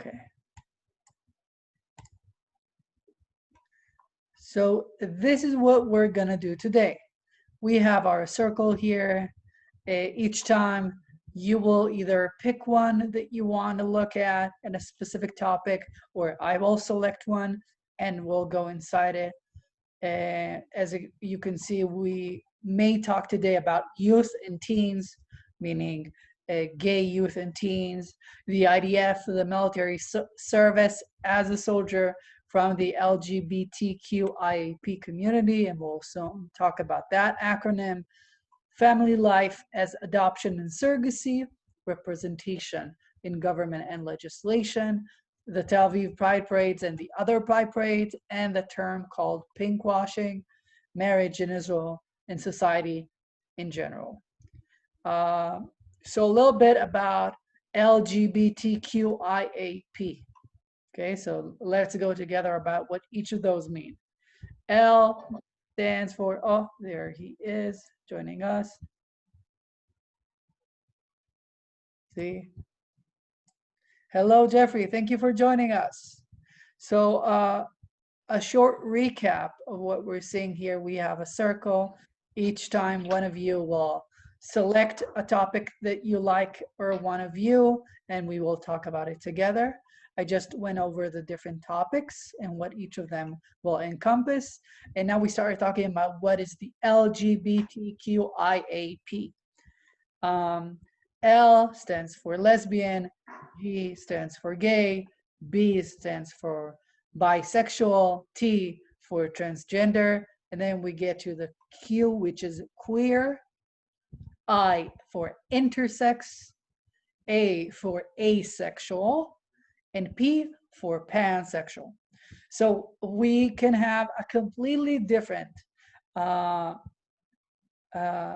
Okay. So this is what we're gonna do today. We have our circle here. Each time you will either pick one that you want to look at a specific topic, or I will select one and we'll go inside it. As you can see, we may talk today about youth and teens, meaning gay youth and teens, the IDF, the military service as a soldier from the LGBTQ community, and we'll also talk about that acronym, family life as adoption and surrogacy, representation in government and legislation, the Tel Aviv Pride Parades and the other Pride Parades, and the term called pinkwashing, marriage in Israel, and society in general. So a little bit about LGBTQIAP. Okay, so let's go together about what each of those mean. L stands for, oh, there he is joining us. See? Hello, Jeffrey. Thank you for joining us. So a short recap of what we're seeing here. We have a circle. Each time one of you will select a topic that you like or want to view, and we will talk about it together. I just went over the different topics and what each of them will encompass. And now we started talking about what is the LGBTQIAP. L stands for lesbian, G stands for gay, B stands for bisexual, T for transgender, and then we get to the Q, which is queer, I for intersex, A for asexual, and P for pansexual. So we can have a completely different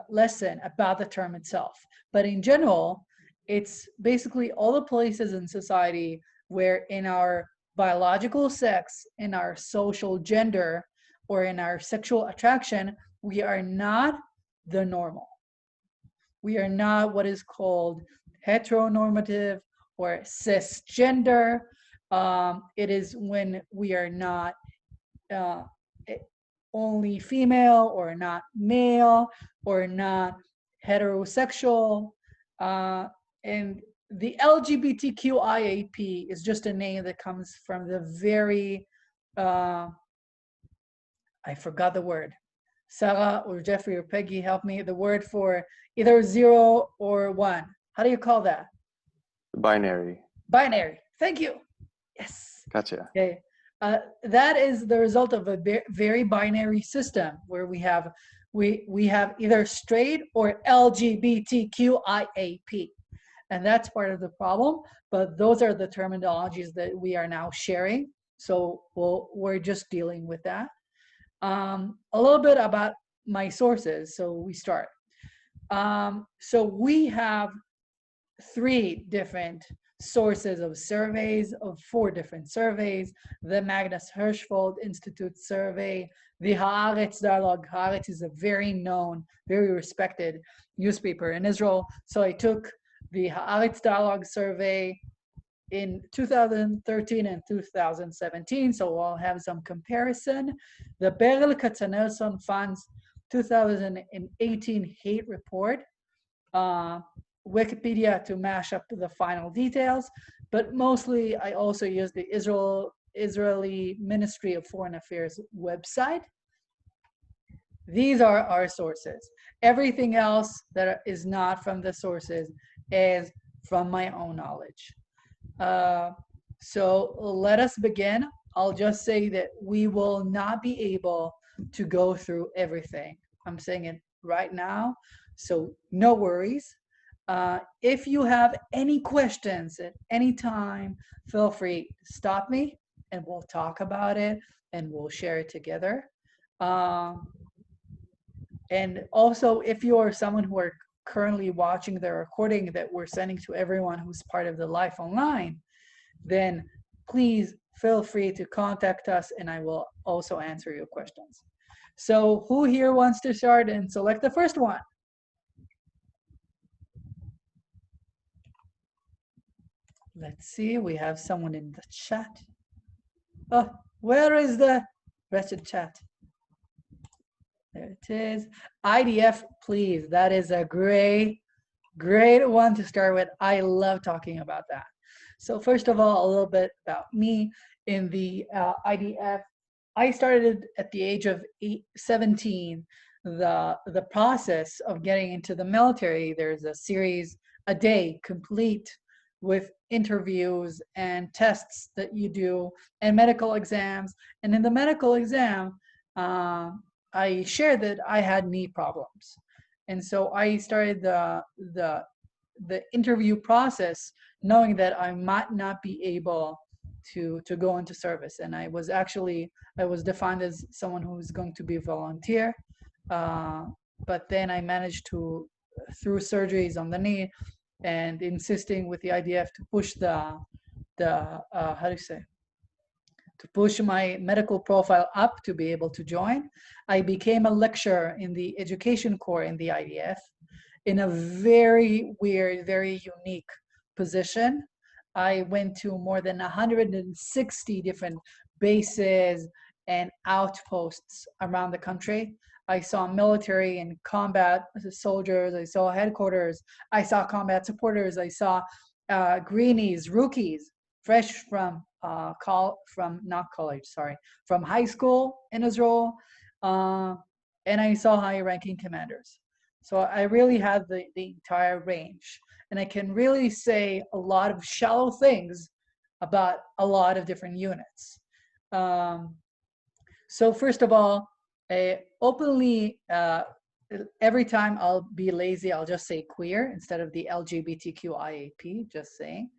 lesson about the term itself. But in general, it's basically all the places in society where in our biological sex, in our social gender, or in our sexual attraction, we are not the normal. We are not what is called heteronormative or cisgender. It is when we are not only female or not male or not heterosexual. And the LGBTQIAP is just a name that comes from the very, I forgot the word. Sarah or Jeffrey or Peggy, help me. The word for either 0 or 1. How do you call that? Binary. Binary. Thank you. Yes. Gotcha. Okay. That is the result of a very binary system where we have either straight or LGBTQIAP, and that's part of the problem. But those are the terminologies that we are now sharing, so we're just dealing with that. A little bit about my sources. So we start. So we have 3 different sources of surveys, of 4 different surveys: the Magnus Hirschfeld Institute survey, the Haaretz dialogue. Haaretz is a very known, very respected newspaper in Israel. So I took the Haaretz dialogue survey in 2013 and 2017, so we'll have some comparison. The Berel Katzenelson Fund's 2018 hate report, Wikipedia to mash up the final details, but mostly I also use the Israeli Ministry of Foreign Affairs website. These are our sources. Everything else that is not from the sources is from my own knowledge. So let us begin. I'll just say that we will not be able to go through everything. I'm saying it right now, so no worries. If you have any questions at any time, feel free to stop me and we'll talk about it and we'll share it together. And also, if you are someone who are currently watching the recording that we're sending to everyone who's part of the Life Online, then please feel free to contact us and I will also answer your questions. So who here wants to start and select the first one? Let's see, we have someone in the chat. Oh, where is the wretched chat? There it is. IDF, please. That is a great one to start with. I love talking about that. So first of all, a little bit about me in the IDF. I started at the age of 17. The process of getting into the military, there's a series a day complete with interviews and tests that you do and medical exams. And in the medical exam, I shared that I had knee problems. And so I started the interview process knowing that I might not be able to go into service. And I was defined as someone who is going to be a volunteer. But then I managed to, through surgeries on the knee and insisting with the IDF to push the how do you say, to push my medical profile up to be able to join. I became a lecturer in the education corps in the IDF in a very weird, very unique position. I went to more than 160 different bases and outposts around the country. I saw military and combat soldiers. I saw headquarters. I saw combat supporters. I saw greenies, rookies, fresh from not college, sorry, from high school in Israel, and I saw high-ranking commanders. So I really had the entire range, and I can really say a lot of shallow things about a lot of different units. So first of all, openly, every time I'll be lazy, I'll just say queer instead of the LGBTQIAP, just saying.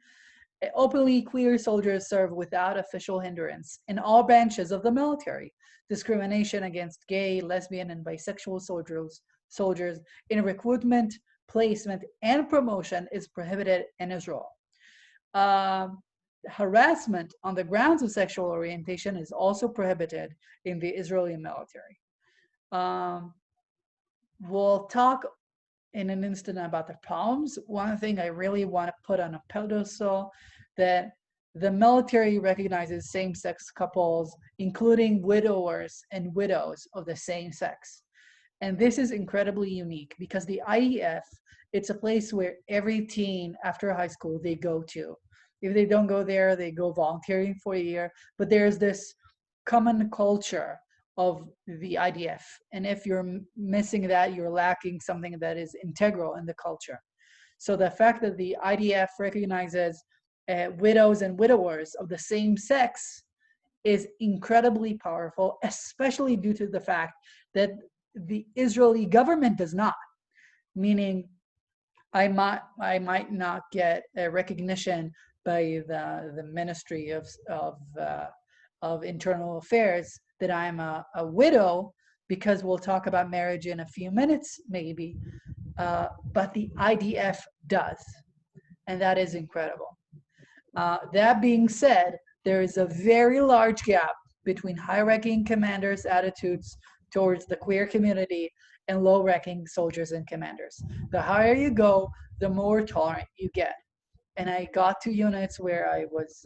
Openly queer soldiers serve without official hindrance in all branches of the military. Discrimination against gay, lesbian, and bisexual soldiers in recruitment, placement, and promotion is prohibited in Israel. Harassment on the grounds of sexual orientation is also prohibited in the Israeli military. We'll talk in an instant about the problems. One thing I really want to put on a pedestal, that the military recognizes same-sex couples, including widowers and widows of the same sex. And this is incredibly unique because the IDF, it's a place where every teen after high school they go to. If they don't go there, they go volunteering for a year. But there's this common culture of the IDF. And if you're missing that, you're lacking something that is integral in the culture. So the fact that the IDF recognizes widows and widowers of the same sex is incredibly powerful, especially due to the fact that the Israeli government does not. Meaning, I might not get a recognition by the Ministry of Internal Affairs that I'm a widow, because we'll talk about marriage in a few minutes, maybe. But the IDF does, and that is incredible. That being said, there is a very large gap between high-ranking commanders' attitudes towards the queer community and low-ranking soldiers and commanders. The higher you go, the more tolerant you get. And I got to units where I was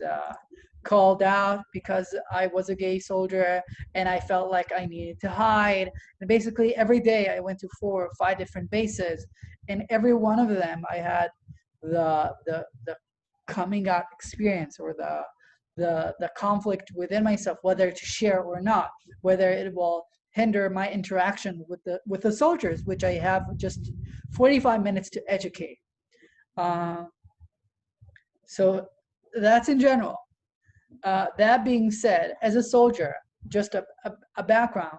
called out because I was a gay soldier and I felt like I needed to hide. And basically every day I went to 4 or 5 different bases, and every one of them I had the coming out experience, or the conflict within myself, whether to share or not, whether it will hinder my interaction with the soldiers, which I have just 45 minutes to educate. So that's in general. That being said, as a soldier, just a background.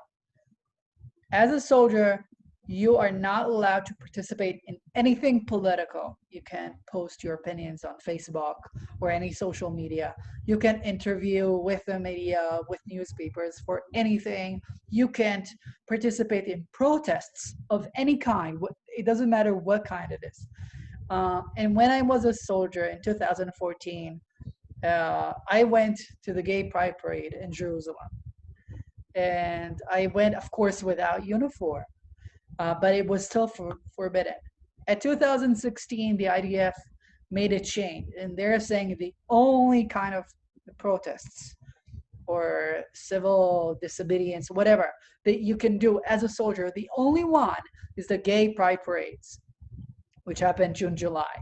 As a soldier, you are not allowed to participate in anything political. You can't post your opinions on Facebook or any social media. You can interview with the media, with newspapers for anything. You can't participate in protests of any kind. It doesn't matter what kind it is. And when I was a soldier in 2014, I went to the Gay Pride Parade in Jerusalem. And I went, of course, without uniform, but it was still forbidden. At 2016, the IDF made a change, and they're saying the only kind of protests or civil disobedience, whatever, that you can do as a soldier, the only one is the gay pride parades, which happened June, July.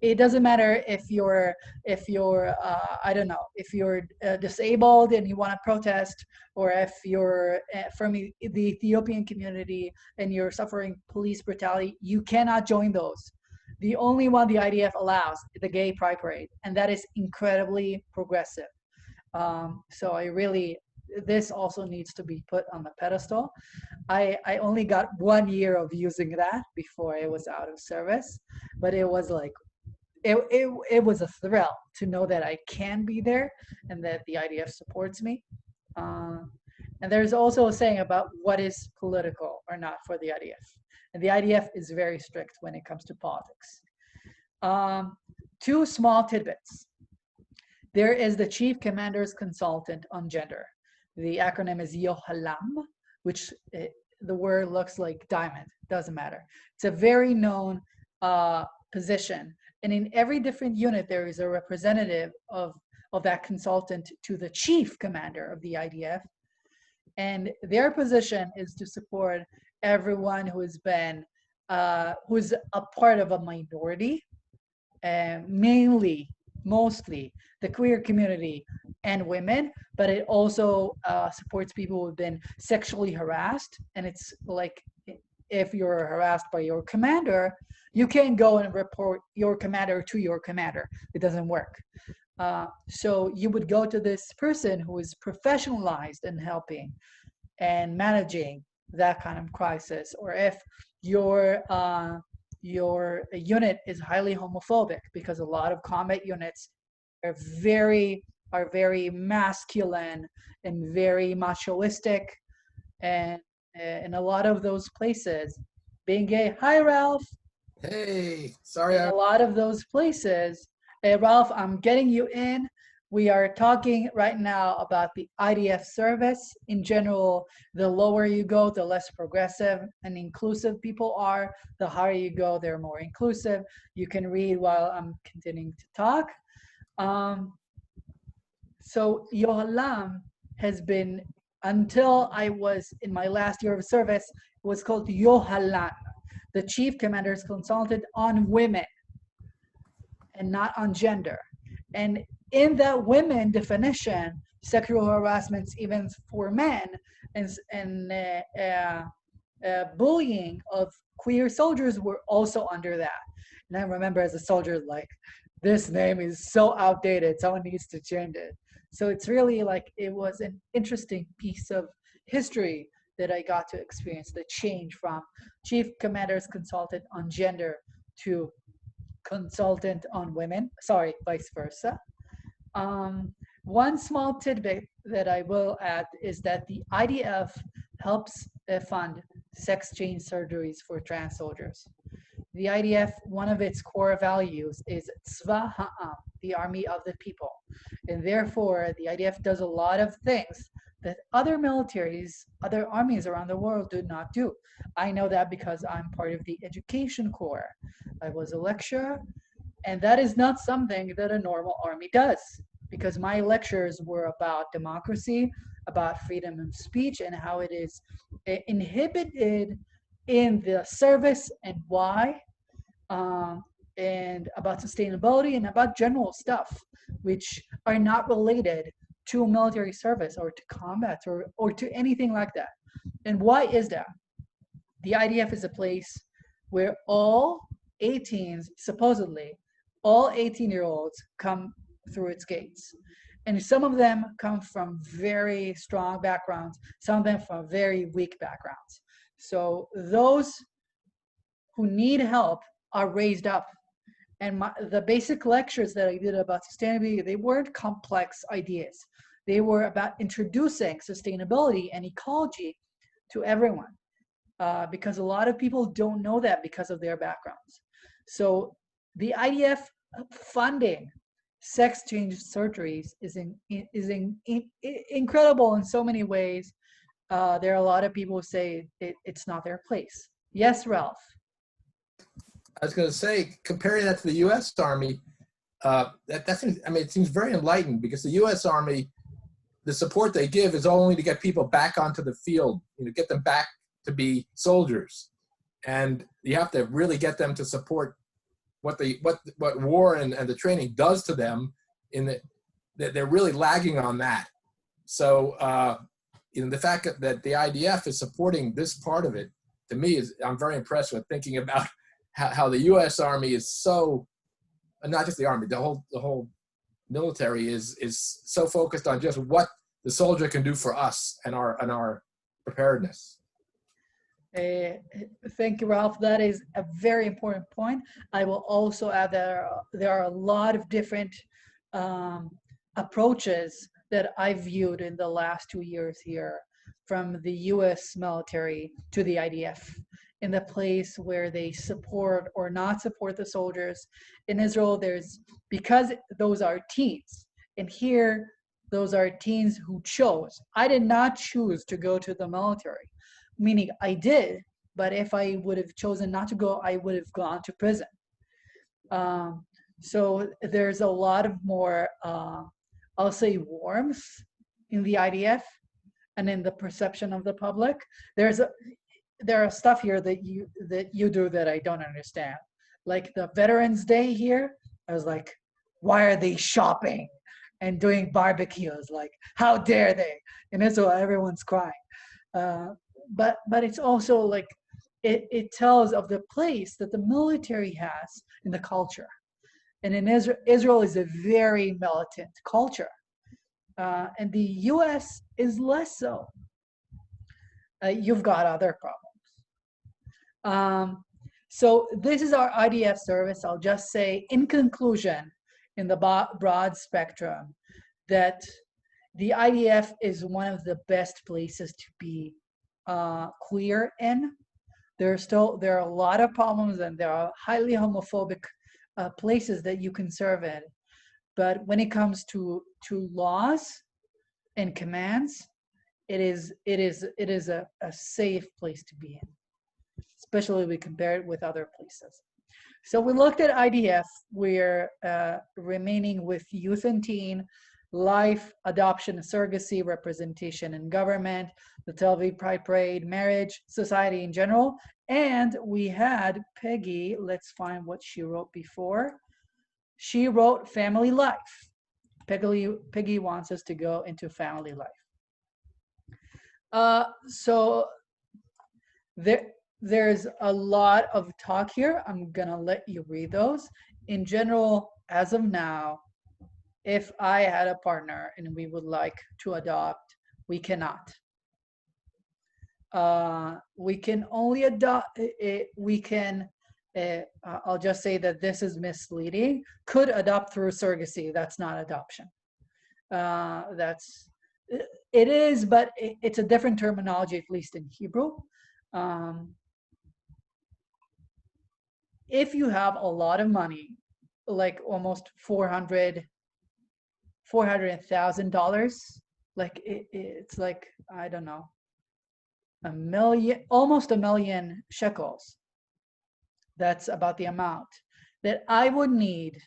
It doesn't matter if you're I don't know, if you're disabled and you want to protest, or if you're from the Ethiopian community and you're suffering police brutality, you cannot join those. The only one the IDF allows, the gay pride parade, and that is incredibly progressive. So I really, this also needs to be put on the pedestal. I only got 1 year of using that before I was out of service, but it was like it was a thrill to know that I can be there and that the IDF supports me. Uh, and there's also a saying about what is political or not for the IDF. And the IDF is very strict when it comes to politics. Um, Two small tidbits. There is the Chief Commander's Consultant on Gender. The acronym is YOHALAM, which the word looks like diamond, doesn't matter. It's a very known position. And in every different unit, there is a representative of that consultant to the chief commander of the IDF. And their position is to support everyone who's a part of a minority, mostly the queer community and women, but it also supports people who've been sexually harassed. And it's like, if you're harassed by your commander, you can't go and report your commander to your commander. It doesn't work. So you would go to this person who is professionalized in helping and managing that kind of crisis. Or if your unit is highly homophobic, because a lot of combat units are very masculine and very machoistic, and in a lot of those places, being gay. Hi, Ralph. Hey, sorry. In a lot of those places, Ralph, I'm getting you in. We are talking right now about the IDF service. In general, the lower you go, the less progressive and inclusive people are. The higher you go, they're more inclusive. You can read while I'm continuing to talk. So Yohalam has been, until I was in my last year of service, it was called Yohalan, the Chief Commander's Consultant on Women and not on gender. And in that women definition, sexual harassments even for men and bullying of queer soldiers were also under that. And I remember as a soldier, like, this name is so outdated, someone needs to change it. So it's really like, it was an interesting piece of history that I got to experience, the change from Chief Commander's Consultant on Gender to consultant on women, sorry, vice versa. One small tidbit that I will add is that the IDF helps fund sex change surgeries for trans soldiers. The IDF, one of its core values is Tzva Ha'am, the army of the people. And therefore, the IDF does a lot of things that other militaries, other armies around the world do not do. I know that because I'm part of the education corps. I was a lecturer, and that is not something that a normal army does, because my lectures were about democracy, about freedom of speech, and how it is inhibited in the service and why, and about sustainability and about general stuff, which are not related to military service or to combat or to anything like that. And why is that? The IDF is a place where all 18s, supposedly, all 18-year-olds come through its gates. And some of them come from very strong backgrounds, some of them from very weak backgrounds. So those who need help are raised up. And the basic lectures that I did about sustainability, they weren't complex ideas. They were about introducing sustainability and ecology to everyone, because a lot of people don't know that because of their backgrounds. So the IDF funding sex change surgeries is incredible in so many ways. There are a lot of people who say it's not their place. Yes, Ralph? I was going to say, comparing that to the U.S. Army, that seems, I mean, it seems very enlightened, because the U.S. Army, the support they give is only to get people back onto the field, get them back to be soldiers. And you have to really get them to support what war and the training does to them, in that they're really lagging on that. So the fact that the IDF is supporting this part of it, to me, I'm very impressed with, thinking about how the U.S. Army is so, not just the Army, the whole military is so focused on just what the soldier can do for us and our preparedness. Thank you, Ralph. That is a very important point. I will also add that there are a lot of different approaches that I viewed in the last 2 years here, from the U.S. military to the IDF, in the place where they support or not support the soldiers. In Israel, because those are teens, and here those are teens who chose. I did not choose to go to the military, meaning I did, but if I would have chosen not to go, I would have gone to prison. So there's a lot of more, I'll say, warmth in the IDF and in the perception of the public. There are stuff here that you do that I don't understand. Like the Veterans Day here, I was like, why are they shopping and doing barbecues? Like, how dare they? In Israel, everyone's crying. But it's also like, it tells of the place that the military has in the culture. And in Israel is a very militant culture. And the US is less so. You've got other problems. So this is our IDF service. I'll just say, in conclusion, in the broad spectrum, that the IDF is one of the best places to be queer in. There are a lot of problems, and there are highly homophobic places that you can serve in. But when it comes to laws and commands, it is a safe place to be in, especially if we compare it with other places. So we looked at IDF. We're remaining with youth and teen, life, adoption, surrogacy, representation in government, the Tel Aviv Pride Parade, marriage, society in general. And we had Peggy, let's find what she wrote before. She wrote family life. Peggy wants us to go into family life. So there's a lot of talk here. I'm gonna let you read those. In general, as of now, if I had a partner and we would like to adopt, we cannot. We can only adopt, I'll just say that this is misleading. Could adopt through surrogacy, that's not adoption. It is, but it's a different terminology, at least in Hebrew. If you have a lot of money, like almost $400,000, like it's like, I don't know, almost a million shekels. That's about the amount that I would need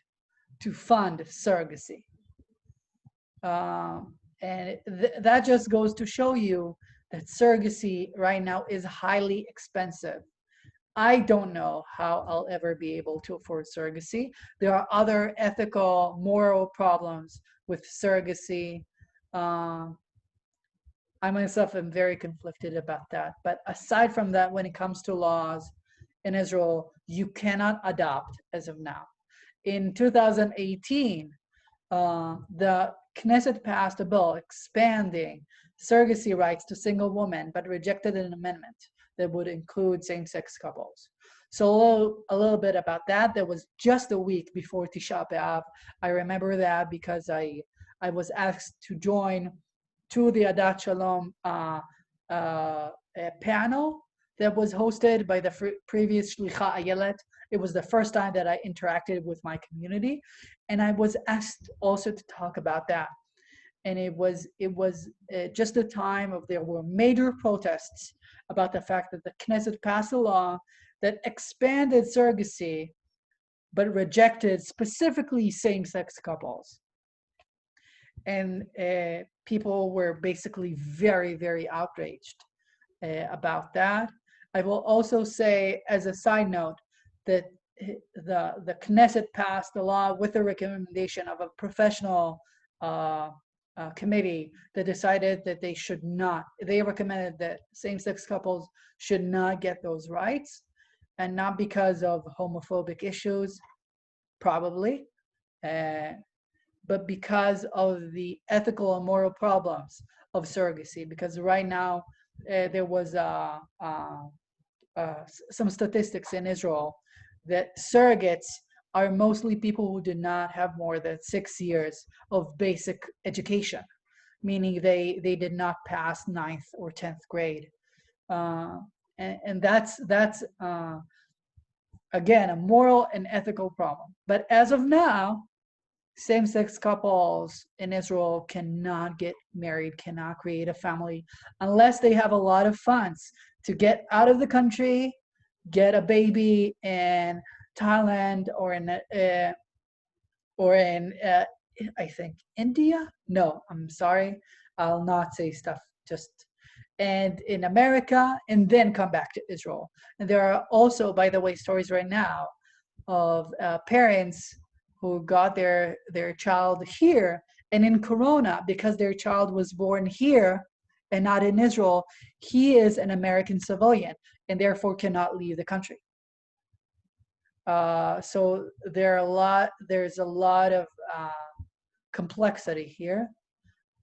to fund surrogacy. And that just goes to show you that surrogacy right now is highly expensive. I don't know how I'll ever be able to afford surrogacy. There are other ethical, moral problems with surrogacy. I myself am very conflicted about that. But aside from that, when it comes to laws in Israel, you cannot adopt as of now. In 2018, the Knesset passed a bill expanding surrogacy rights to single women, but rejected an amendment that would include same-sex couples. So a little bit about that. That was just a week before Tisha B'Av. I remember that because I was asked to join to the Adat Shalom panel that was hosted by the previous Shlicha Ayelet. It was the first time that I interacted with my community, and I was asked also to talk about that. And it was just a time of, there were major protests about the fact that the Knesset passed a law that expanded surrogacy but rejected specifically same-sex couples. And people were basically very, very outraged about that. I will also say, as a side note, that the Knesset passed a law with the recommendation of a professional committee that decided that they recommended that same-sex couples should not get those rights, and not because of homophobic issues, probably, but because of the ethical and moral problems of surrogacy. Because right now, there was some statistics in Israel that surrogates are mostly people who did not have more than 6 years of basic education, meaning they did not pass 9th or 10th grade. And that's again, a moral and ethical problem. But as of now, same-sex couples in Israel cannot get married, cannot create a family, unless they have a lot of funds to get out of the country, get a baby in Thailand or in I think India. No, I'm sorry, I'll not say stuff. And in America, and then come back to Israel. And there are also, by the way, stories right now of parents who got their child here, and in Corona, because their child was born here and not in Israel, he is an American civilian and therefore cannot leave the country. So there's a lot of complexity here,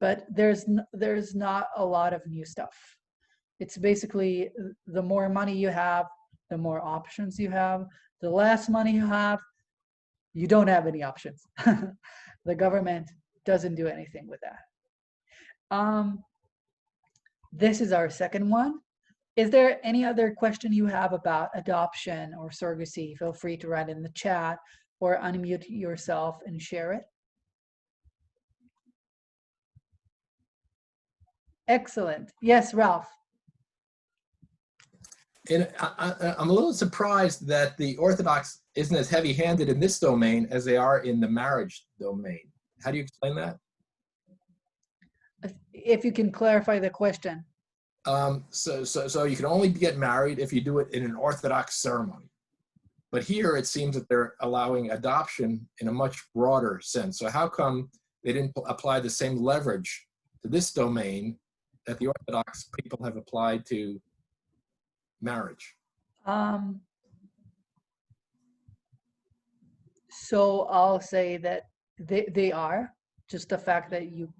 but there's not a lot of new stuff. It's basically, the more money you have, the more options you have. The less money you have, you don't have any options. The government doesn't do anything with that. This is our second one. Is there any other question you have about adoption or surrogacy? Feel free to write in the chat or unmute yourself and share it. Excellent. Yes, Ralph. I'm a little surprised that the Orthodox isn't as heavy-handed in this domain as they are in the marriage domain. How do you explain that? If you can clarify the question. So you can only get married if you do it in an Orthodox ceremony. But here it seems that they're allowing adoption in a much broader sense. So how come they didn't apply the same leverage to this domain that the Orthodox people have applied to marriage? So I'll say that they are. Just the fact that you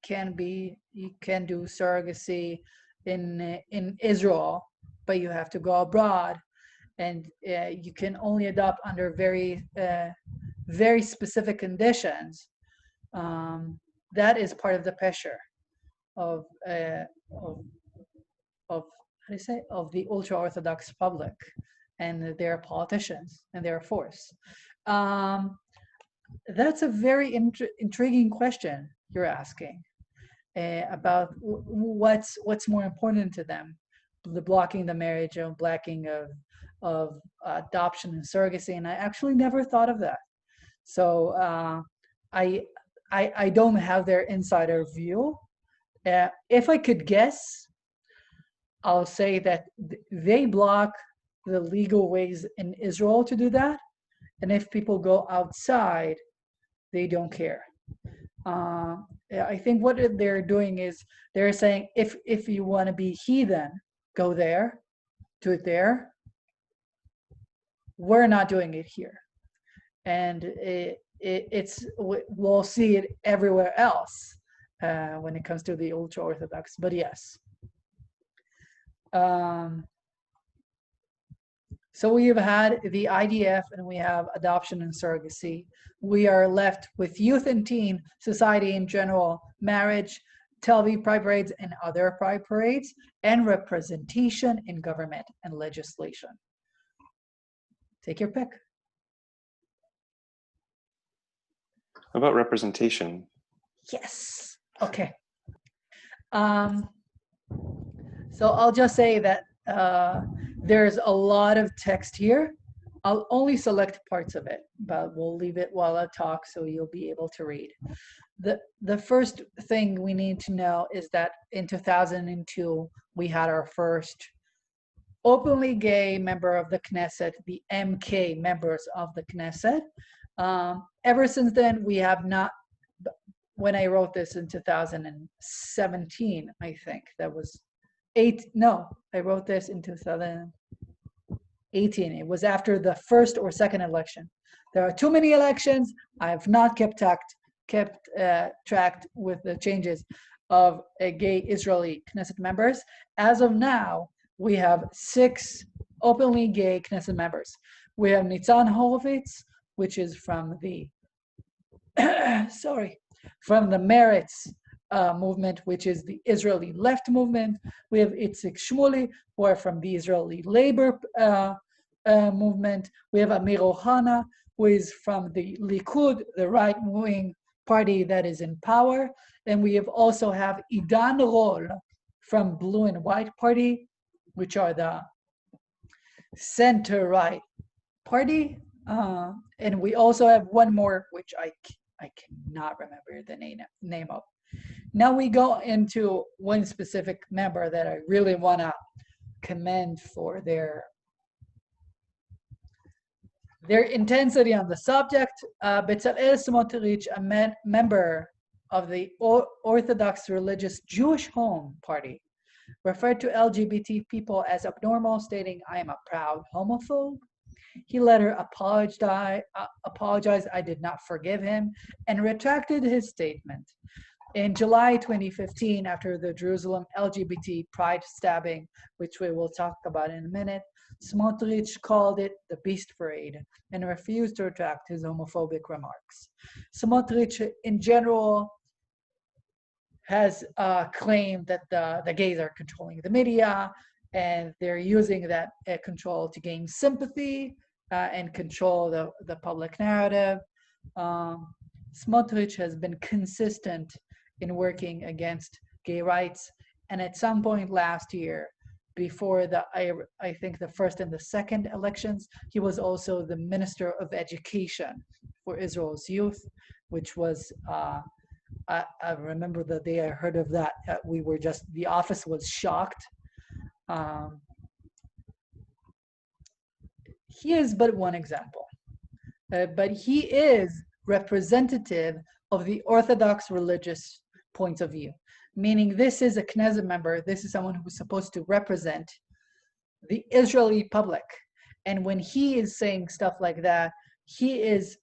can do surrogacy in Israel, but you have to go abroad, and you can only adopt under very very specific conditions. That is part of the pressure of how do you say, of the ultra-Orthodox public and their politicians and their force. That's a very intriguing question you're asking about what's more important to them, the blocking the marriage or blocking of adoption and surrogacy. And I actually never thought of that. So I don't have their insider view. If I could guess, I'll say that they block the legal ways in Israel to do that. And if people go outside, they don't care. I think what they're doing is they're saying, if you want to be heathen, go there, do it there. We're not doing it here. And we'll see it everywhere else when it comes to the ultra-Orthodox, but yes. So we have had the IDF and we have adoption and surrogacy. We are left with youth and teen, society in general, marriage, Tel Aviv Pride Parades and other Pride Parades, and representation in government and legislation. Take your pick. How about representation? Yes. Okay. So I'll just say that there's a lot of text here I'll only select parts of it, but we'll leave it while I talk so you'll be able to read. The first thing we need to know is that in 2002, we had our first openly gay member of the Knesset, the MK members of the Knesset. Ever since then, we have not, when I wrote this in 2017, I think that was I wrote this in 2018. It was after the first or second election. There are too many elections. I have not kept tracked with the changes of gay Israeli Knesset members. As of now, we have 6 openly gay Knesset members. We have Nitzan Horowitz, which is from the from the Meretz movement, which is the Israeli left movement. We have Itzik Shmuli, who are from the Israeli labor movement. We have Amir Ohana, who is from the Likud, the right-wing party that is in power. And we have also have Idan Rol from Blue and White Party, which are the center-right party. And we also have one more, which I cannot remember the name of. Now we go into one specific member that I really want to commend for their intensity on the subject. Bezalel Smotrich, a member of the Orthodox Religious Jewish Home Party, referred to LGBT people as abnormal, stating, "I am a proud homophobe." He later apologized, "I did not forgive him," and retracted his statement. In July 2015, after the Jerusalem LGBT pride stabbing, which we will talk about in a minute, Smotrich called it the Beast Parade and refused to retract his homophobic remarks. Smotrich, in general, has claimed that the gays are controlling the media, and they're using that control to gain sympathy and control the public narrative. Smotrich has been consistent in working against gay rights, and at some point last year, before I think the first and the second elections, he was also the Minister of Education for Israel's youth, which was I remember the day I heard of that, the office was shocked. He is but one example, but he is representative of the Orthodox religious points of view, meaning this is a Knesset member, this is someone who's supposed to represent the Israeli public. And when he is saying stuff like that, he is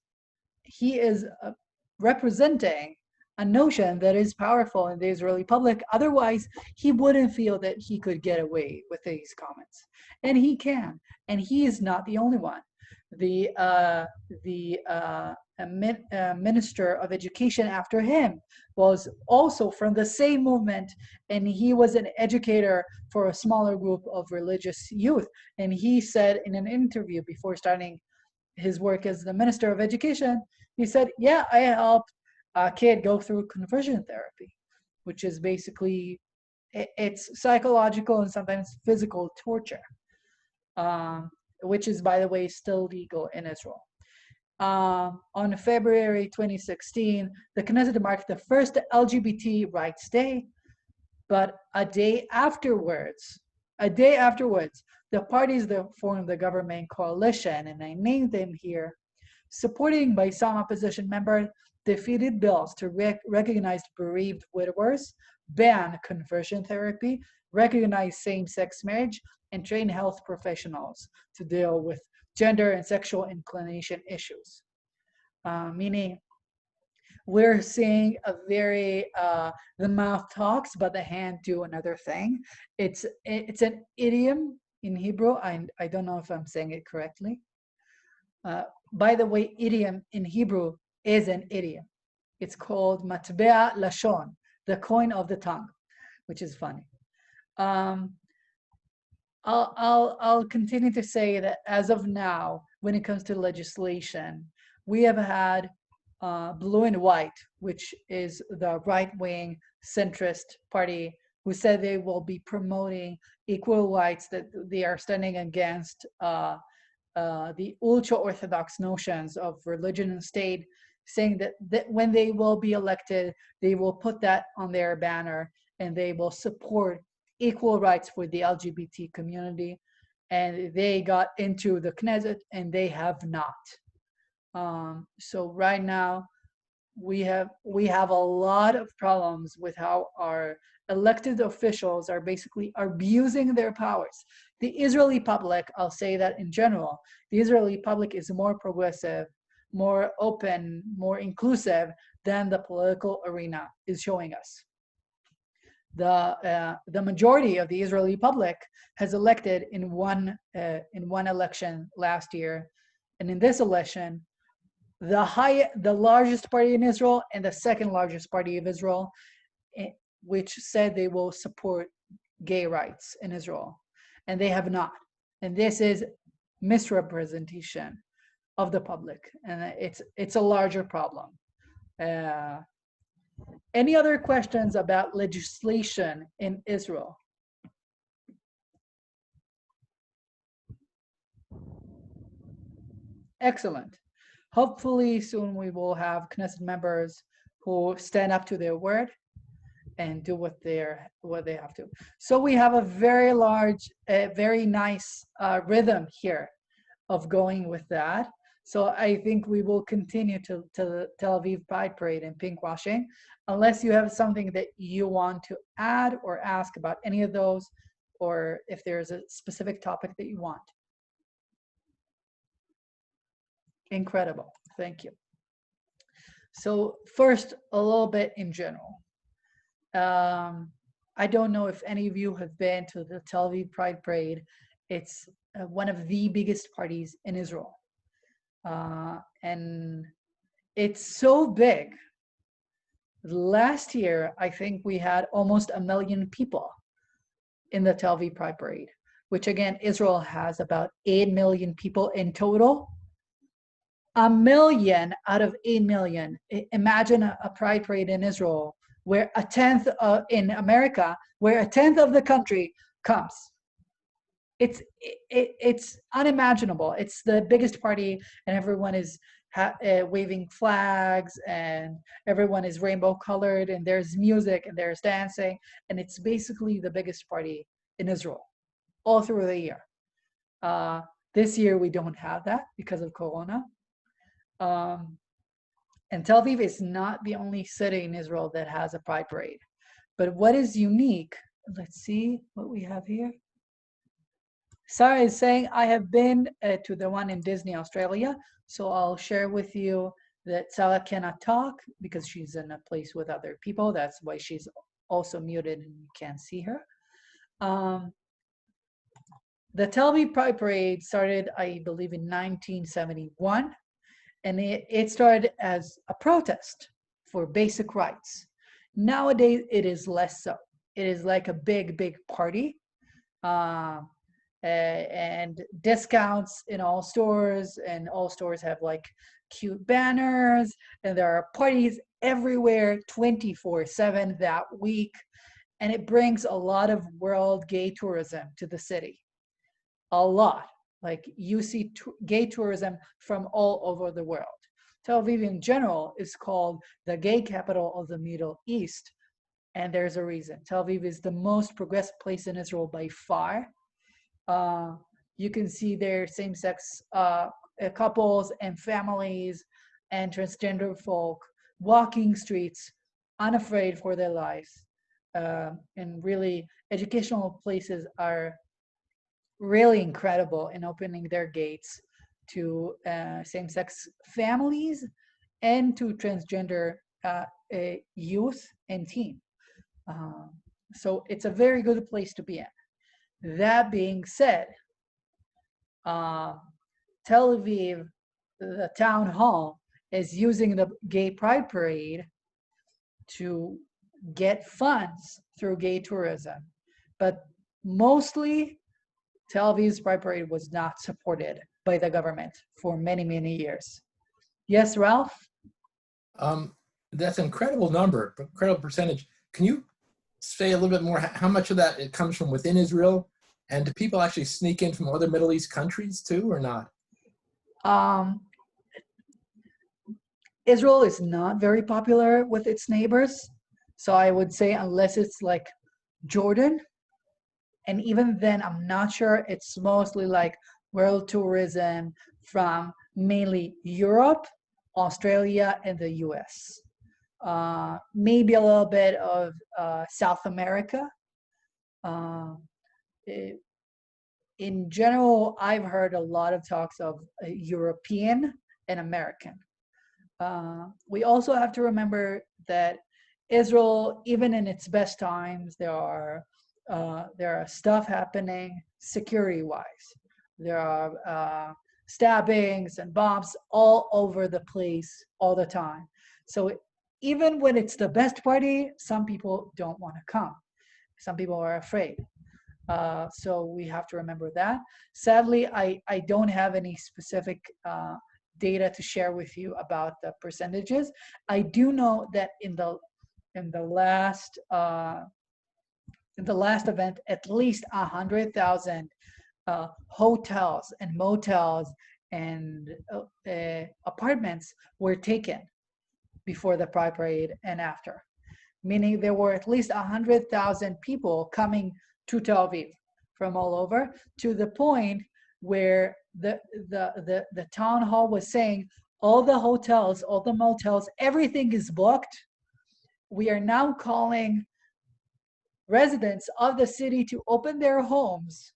representing a notion that is powerful in the Israeli public. Otherwise, he wouldn't feel that he could get away with these comments. And he can, and he is not the only one. The Minister of Education after him was also from the same movement, and he was an educator for a smaller group of religious youth. And he said in an interview before starting his work as the Minister of Education, he said, "Yeah, I helped a kid go through conversion therapy," which is basically, it's psychological and sometimes physical torture, which is, by the way, still legal in Israel. On February 2016, the Knesset marked the first LGBT Rights Day, but a day afterwards, the parties that formed the government coalition, and I named them here, supporting by some opposition members, defeated bills to recognize bereaved widowers, ban conversion therapy, recognize same-sex marriage, and train health professionals to deal with gender and sexual inclination issues. Meaning, we're seeing a very, the mouth talks, but the hand do another thing. It's an idiom in Hebrew. I don't know if I'm saying it correctly. By the way, idiom in Hebrew is an idiom. It's called matbea lashon, the coin of the tongue, which is funny. I'll continue to say that as of now, when it comes to legislation, we have had Blue and White, which is the right-wing centrist party, who said they will be promoting equal rights, that they are standing against the ultra-Orthodox notions of religion and state, saying that when they will be elected, they will put that on their banner and they will support equal rights for the LGBT community. And they got into the Knesset and they have not. So right now, we have a lot of problems with how our elected officials are basically abusing their powers. The Israeli public, I'll say that in general, the Israeli public is more progressive, more open, more inclusive than the political arena is showing us. The majority of the Israeli public has elected in one election last year, and in this election, the largest party in Israel and the second largest party of Israel, which said they will support gay rights in Israel, and they have not. And this is misrepresentation of the public, and it's a larger problem. Any other questions about legislation in Israel? Excellent. Hopefully soon we will have Knesset members who stand up to their word and do what they have to. So we have a very large, very nice rhythm here of going with that. So I think we will continue to the Tel Aviv Pride Parade and pink washing, unless you have something that you want to add or ask about any of those, or if there's a specific topic that you want. Incredible, thank you. So first, a little bit in general. I don't know if any of you have been to the Tel Aviv Pride Parade. It's one of the biggest parties in Israel. And it's so big. Last year, I think we had almost 1 million people in the Tel Aviv Pride Parade, which again, Israel has about 8 million people in total. 1 million out of 8 million. Imagine a pride parade in Israel where in America, where a tenth of the country comes. It's unimaginable. It's the biggest party, and everyone is waving flags, and everyone is rainbow colored, and there's music and there's dancing, and it's basically the biggest party in Israel all through the year. This year we don't have that because of Corona. And Tel Aviv is not the only city in Israel that has a pride parade. But what is unique, let's see what we have here. Sarah is saying, I have been to the one in Disney, Australia. So I'll share with you that Sarah cannot talk because she's in a place with other people. That's why she's also muted and you can't see her. The Tel Aviv Pride Parade started, I believe, in 1971. And it started as a protest for basic rights. Nowadays, it is less so. It is like a big, big party. And discounts in all stores, and all stores have like cute banners, and there are parties everywhere 24/7 that week. And it brings a lot of world gay tourism to the city. A lot. Like you see gay tourism from all over the world. Tel Aviv in general is called the gay capital of the Middle East. And there's a reason. Tel Aviv is the most progressive place in Israel by far. You can see there same-sex couples and families and transgender folk walking streets, unafraid for their lives. And really, educational places are really incredible in opening their gates to same-sex families and to transgender youth and teen. So it's a very good place to be in. That being said, Tel Aviv, the town hall, is using the Gay Pride Parade to get funds through gay tourism. But mostly, Tel Aviv's Pride Parade was not supported by the government for many, many years. Yes, Ralph? That's an incredible number, incredible percentage. Can you say a little bit more how much of that it comes from within Israel? And do people actually sneak in from other Middle East countries too, or not? Um, Israel is not very popular with its neighbors. So I would say unless it's like Jordan, and even then I'm not sure, it's mostly like world tourism from mainly Europe, Australia, and the US. Maybe a little bit of South America. Uh, it- in general, I've heard a lot of talks of European and American. We also have to remember that Israel, even in its best times, there are stuff happening security-wise. There are stabbings and bombs all over the place all the time. So even when it's the best party, some people don't want to come. Some people are afraid. So we have to remember that. Sadly, I don't have any specific data to share with you about the percentages. I do know that in the last event, at least 100,000 hotels and motels and apartments were taken before the Pride Parade and after, meaning there were at least 100,000 people coming to Tel Aviv from all over, to the point where the town hall was saying all the hotels, all the motels, everything is booked. We are now calling residents of the city to open their homes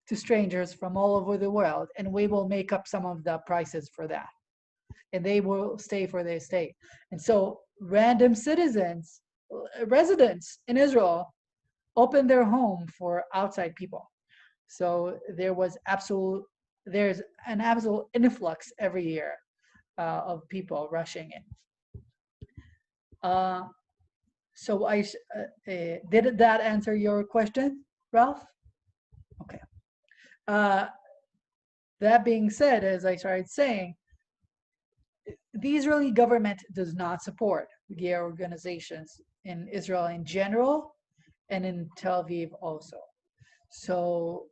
to strangers from all over the world, and we will make up some of the prices for that. And they will stay for their stay. And so random citizens, residents in Israel, open their home for outside people. So there's an absolute influx every year of people rushing in. So did that answer your question, Ralph? Okay. That being said, as I started saying, the Israeli government does not support gay organizations in Israel in general and in Tel Aviv also. So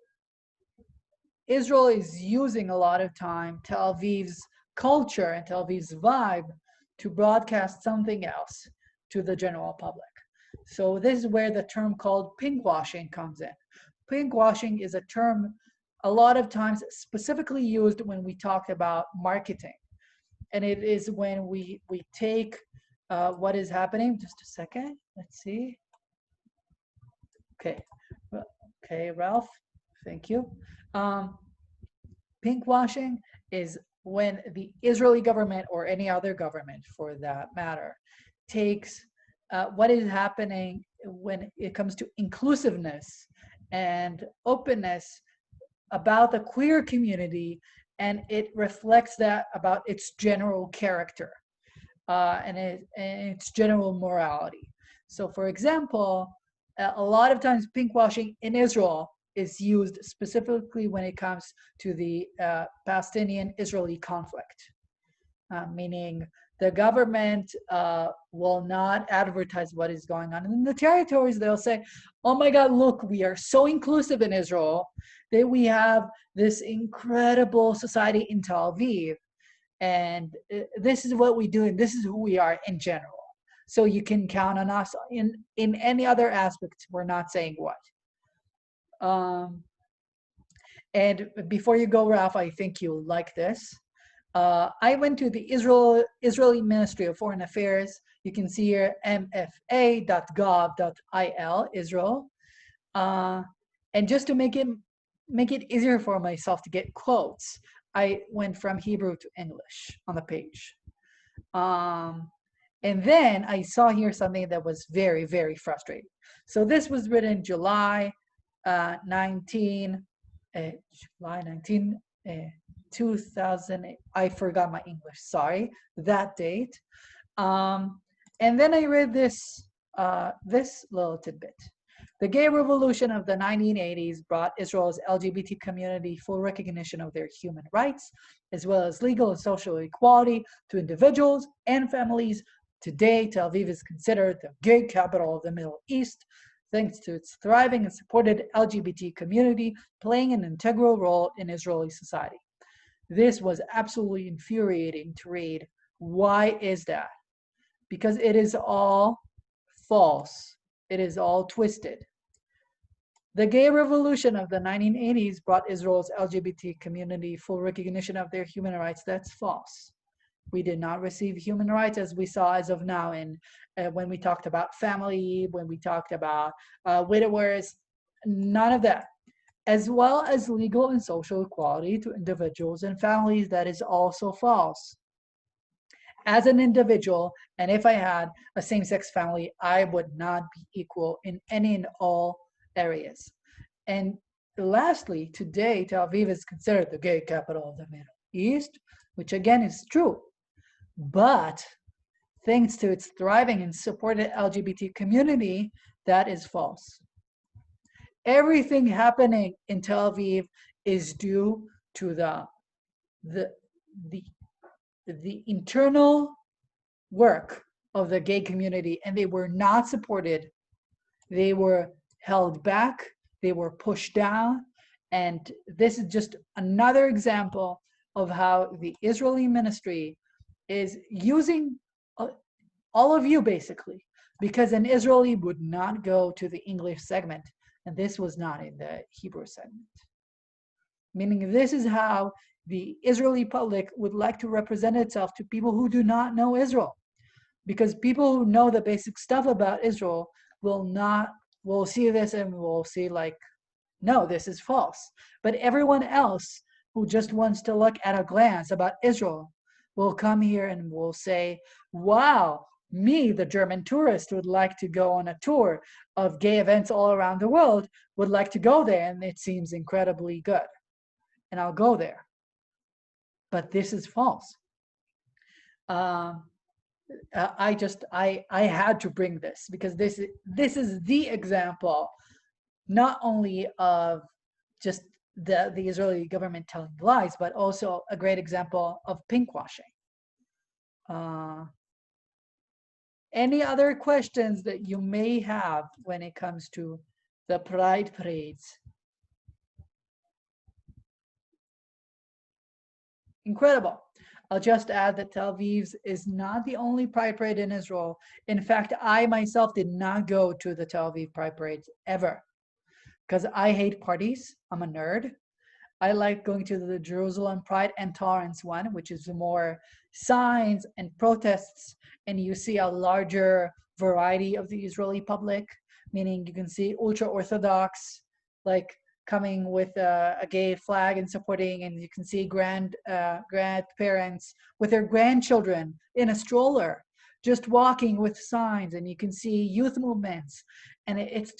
Israel is using a lot of time Tel Aviv's culture and Tel Aviv's vibe to broadcast something else to the general public. So this is where the term called pinkwashing comes in. Pinkwashing is a term a lot of times specifically used when we talk about marketing. And it is when we take what is happening. Just a second, let's see. Okay, Ralph, thank you. Pinkwashing is when the Israeli government, or any other government for that matter, takes what is happening when it comes to inclusiveness and openness about the queer community, and it reflects that about its general character and its general morality. So for example, a lot of times pinkwashing in Israel is used specifically when it comes to the Palestinian-Israeli conflict, meaning the government will not advertise what is going on in the territories. They'll say, oh my God, look, we are so inclusive in Israel that we have this incredible society in Tel Aviv. And this is what we do, and this is who we are in general. So you can count on us in any other aspects. We're not saying what. And before you go, Ralph, I think you'll like this. I went to the Israeli Ministry of Foreign Affairs. You can see here mfa.gov.il, Israel. And just to make it easier for myself to get quotes, I went from Hebrew to English on the page. And then I saw here something that was very, very frustrating. So this was written July 19, 2000. I forgot my English, sorry, that date. And then I read this little tidbit. The gay revolution of the 1980s brought Israel's LGBT community full recognition of their human rights, as well as legal and social equality to individuals and families. Today, Tel Aviv is considered the gay capital of the Middle East, thanks to its thriving and supported LGBT community playing an integral role in Israeli society. This was absolutely infuriating to read. Why is that? Because it is all false. It is all twisted. The gay revolution of the 1980s brought Israel's LGBT community full recognition of their human rights. That's false. We did not receive human rights as we saw as of now in when we talked about family, when we talked about widowers, none of that. As well as legal and social equality to individuals and families, that is also false. As an individual, and if I had a same-sex family, I would not be equal in any and all areas. And lastly, today, Tel Aviv is considered the gay capital of the Middle East, which again is true. But thanks to its thriving and supported LGBT community, that is false. Everything happening in Tel Aviv is due to the internal work of the gay community, and they were not supported. They were held back, they were pushed down, and this is just another example of how the Israeli ministry is using all of you basically, because an Israeli would not go to the English segment, and this was not in the Hebrew segment. Meaning this is how the Israeli public would like to represent itself to people who do not know Israel. Because people who know the basic stuff about Israel will see this and will see like, no, this is false. But everyone else who just wants to look at a glance about Israel will come here and will say, wow, me, the German tourist, would like to go on a tour of gay events all around the world, would like to go there, and it seems incredibly good. And I'll go there. But this is false. I had to bring this because this is the example, not only of just the Israeli government telling lies, but also a great example of pinkwashing. Any other questions that you may have when it comes to the pride parades? Incredible. I'll just add that Tel Aviv is not the only pride parade in Israel. In fact, I myself did not go to the Tel Aviv pride parades ever because I hate parties. I'm a nerd. I like going to the Jerusalem Pride and Tolerance one, which is more signs and protests, and you see a larger variety of the Israeli public, meaning you can see ultra-Orthodox, like coming with a gay flag and supporting, and you can see grandparents with their grandchildren in a stroller, just walking with signs, and you can see youth movements, and it's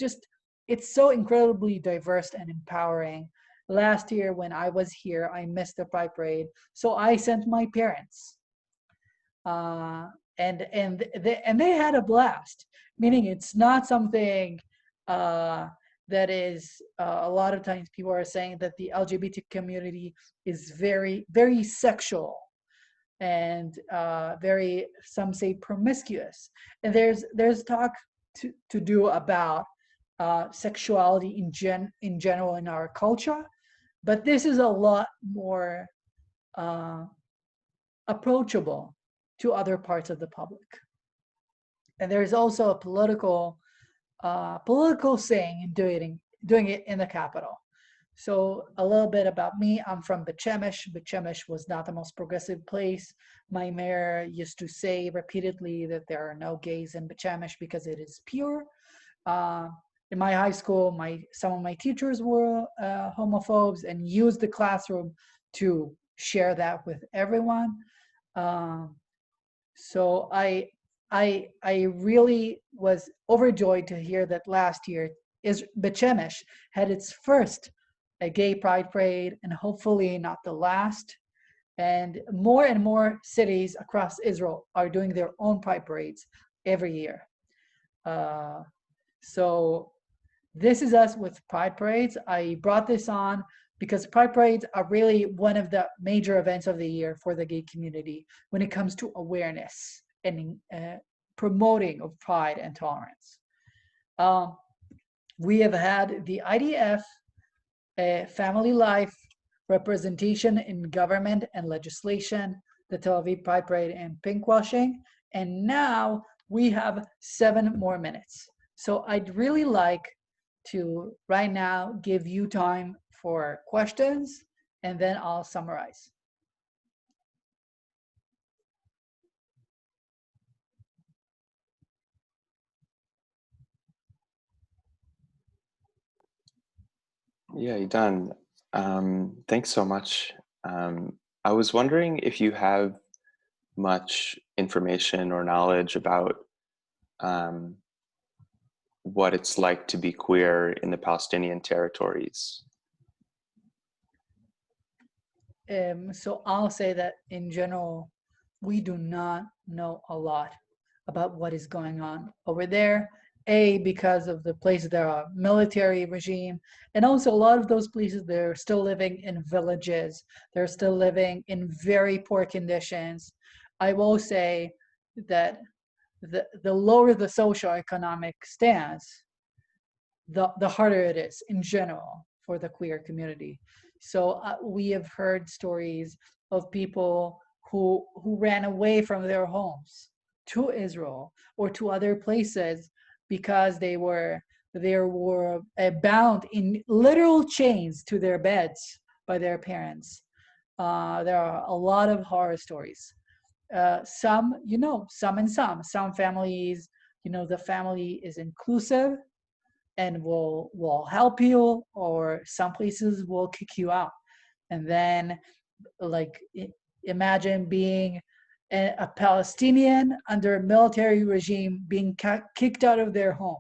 so incredibly diverse and empowering. Last year when I was here, I missed the pride parade, so I sent my parents, and they had a blast. Meaning it's not something that is a lot of times people are saying that the LGBT community is very, very sexual and very, some say, promiscuous. And there's talk to do about sexuality in general in our culture, but this is a lot more approachable to other parts of the public. And there's also a political saying in doing it in the capital. So a little bit about me. I'm from Bet Shemesh. Bet Shemesh was not the most progressive place. My mayor used to say repeatedly that there are no gays in Bet Shemesh because it is pure. In my high school, some of my teachers were homophobes and used the classroom to share that with everyone. So I really was overjoyed to hear that last year Bet Shemesh had its first gay pride parade, and hopefully not the last. And more cities across Israel are doing their own pride parades every year. So this is us with pride parades. I brought this on because pride parades are really one of the major events of the year for the gay community when it comes to awareness and promoting of pride and tolerance. We have had the IDF, Family Life, representation in government and legislation, the Tel Aviv Pride Parade, and pinkwashing. And now we have 7 more minutes. So I'd really like to right now give you time for questions, and then I'll summarize. Yeah, Idan, thanks so much. I was wondering if you have much information or knowledge about um, what it's like to be queer in the Palestinian territories. So I'll say that in general, we do not know a lot about what is going on over there. Because of the places there are military regime, and also a lot of those places they're still living in villages. They're still living in very poor conditions. I will say that the lower the socioeconomic stance, the harder it is in general for the queer community. So we have heard stories of people who ran away from their homes to Israel or to other places because they were bound in literal chains to their beds by their parents. There are a lot of horror stories. Some, some and some. Some families, the family is inclusive and will help you, or some places will kick you out. And then, like, imagine being a Palestinian under a military regime, being kicked out of their home,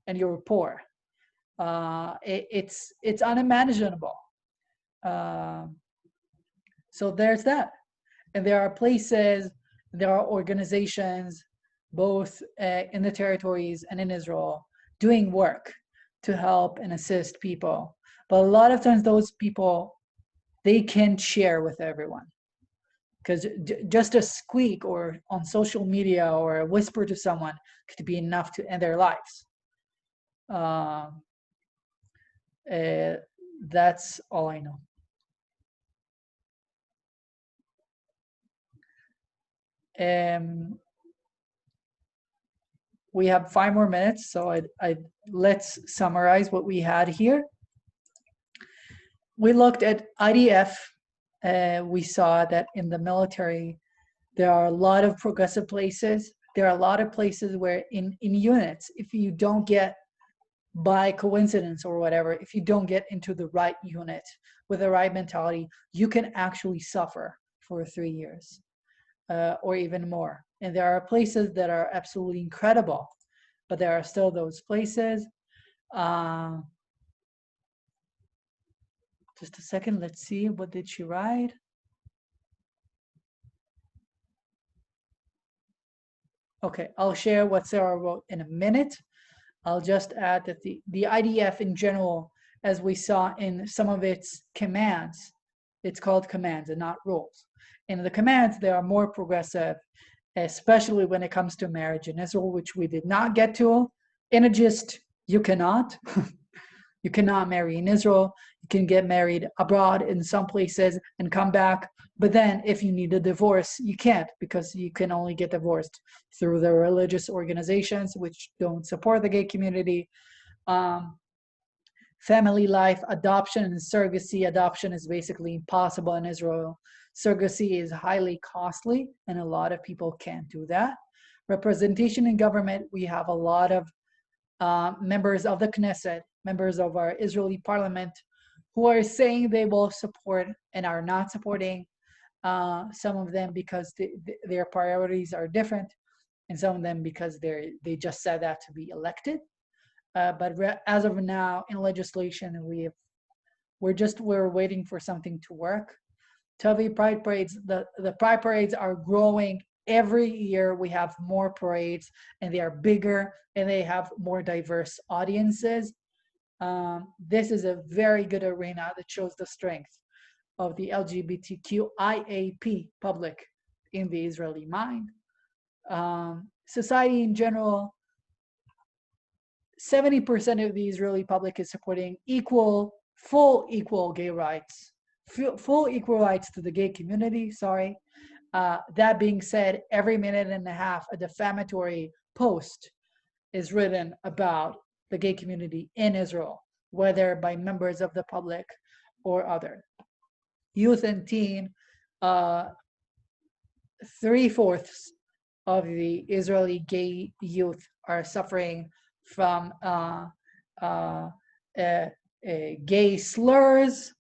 and you're poor. It's unimaginable. So there's that. And there are places, there are organizations, both in the territories and in Israel, doing work to help and assist people. But a lot of times those people, they can't share with everyone. Because just a squeak or on social media or a whisper to someone could be enough to end their lives. That's all I know. We have 5 more minutes, so let's summarize what we had here. We looked at IDF. We saw that in the military, there are a lot of progressive places. There are a lot of places where in units, if you don't get, by coincidence or whatever, if you don't get into the right unit with the right mentality, you can actually suffer for 3 years or even more. And there are places that are absolutely incredible, but there are still those places. Just a second, let's see, what did she write? Okay, I'll share what Sarah wrote in a minute. I'll just add that the IDF in general, as we saw in some of its commands, it's called commands and not rules. In the commands, they are more progressive, especially when it comes to marriage in Israel, which we did not get to. In a gist, you cannot. You cannot marry in Israel. You can get married abroad in some places and come back. But then if you need a divorce, you can't, because you can only get divorced through the religious organizations which don't support the gay community. Family life, adoption and surrogacy. Adoption is basically impossible in Israel. Surrogacy is highly costly, and a lot of people can't do that. Representation in government, we have a lot of members of the Knesset, members of our Israeli parliament, who are saying they will support and are not supporting. Some of them because their priorities are different, and some of them because they just said that to be elected. But as of now, in legislation, we're waiting for something to work. Tel Aviv Pride Parades, the Pride Parades are growing every year. We have more parades, and they are bigger, and they have more diverse audiences. This is a very good arena that shows the strength of the LGBTQ IAP public in the Israeli mind. Society in general, 70% of the Israeli public is supporting full equal gay rights full equal rights to the gay community. Sorry. That being said, every minute and a half, a defamatory post is written about the gay community in Israel, whether by members of the public or other. Youth and teen, 3/4 of the Israeli gay youth are suffering from gay slurs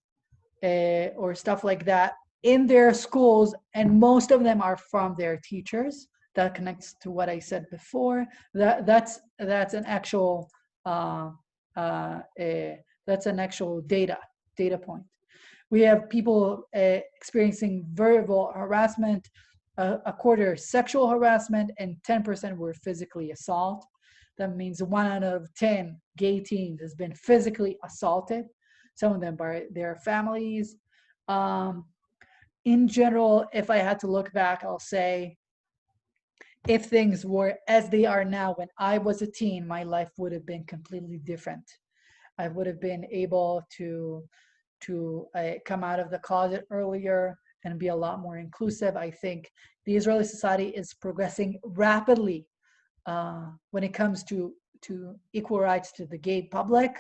or stuff like that in their schools, and most of them are from their teachers. That connects to what I said before. That's an actual that's an actual data point. We have people experiencing verbal harassment, a quarter sexual harassment, and 10% were physically assault. That means 1 out of 10 gay teens has been physically assaulted, some of them by their families. In general, if I had to look back, I'll say, if things were as they are now when I was a teen, my life would have been completely different. I would have been able to come out of the closet earlier and be a lot more inclusive. I think the Israeli society is progressing rapidly when it comes to equal rights to the gay public.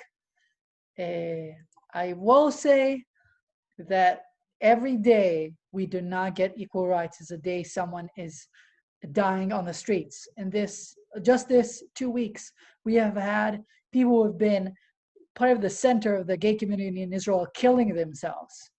I will say that every day we do not get equal rights is a day someone is dying on the streets. And this 2 weeks, we have had people who have been part of the center of the gay community in Israel killing themselves,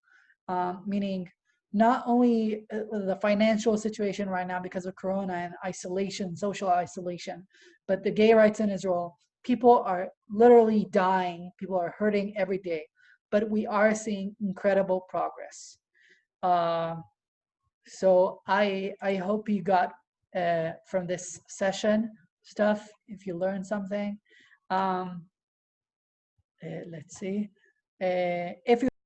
meaning not only the financial situation right now because of Corona and isolation, social isolation, but the gay rights in Israel, people are literally dying, people are hurting every day, but we are seeing incredible progress. So I hope you got from this session stuff, if you learned something. Let's see. If you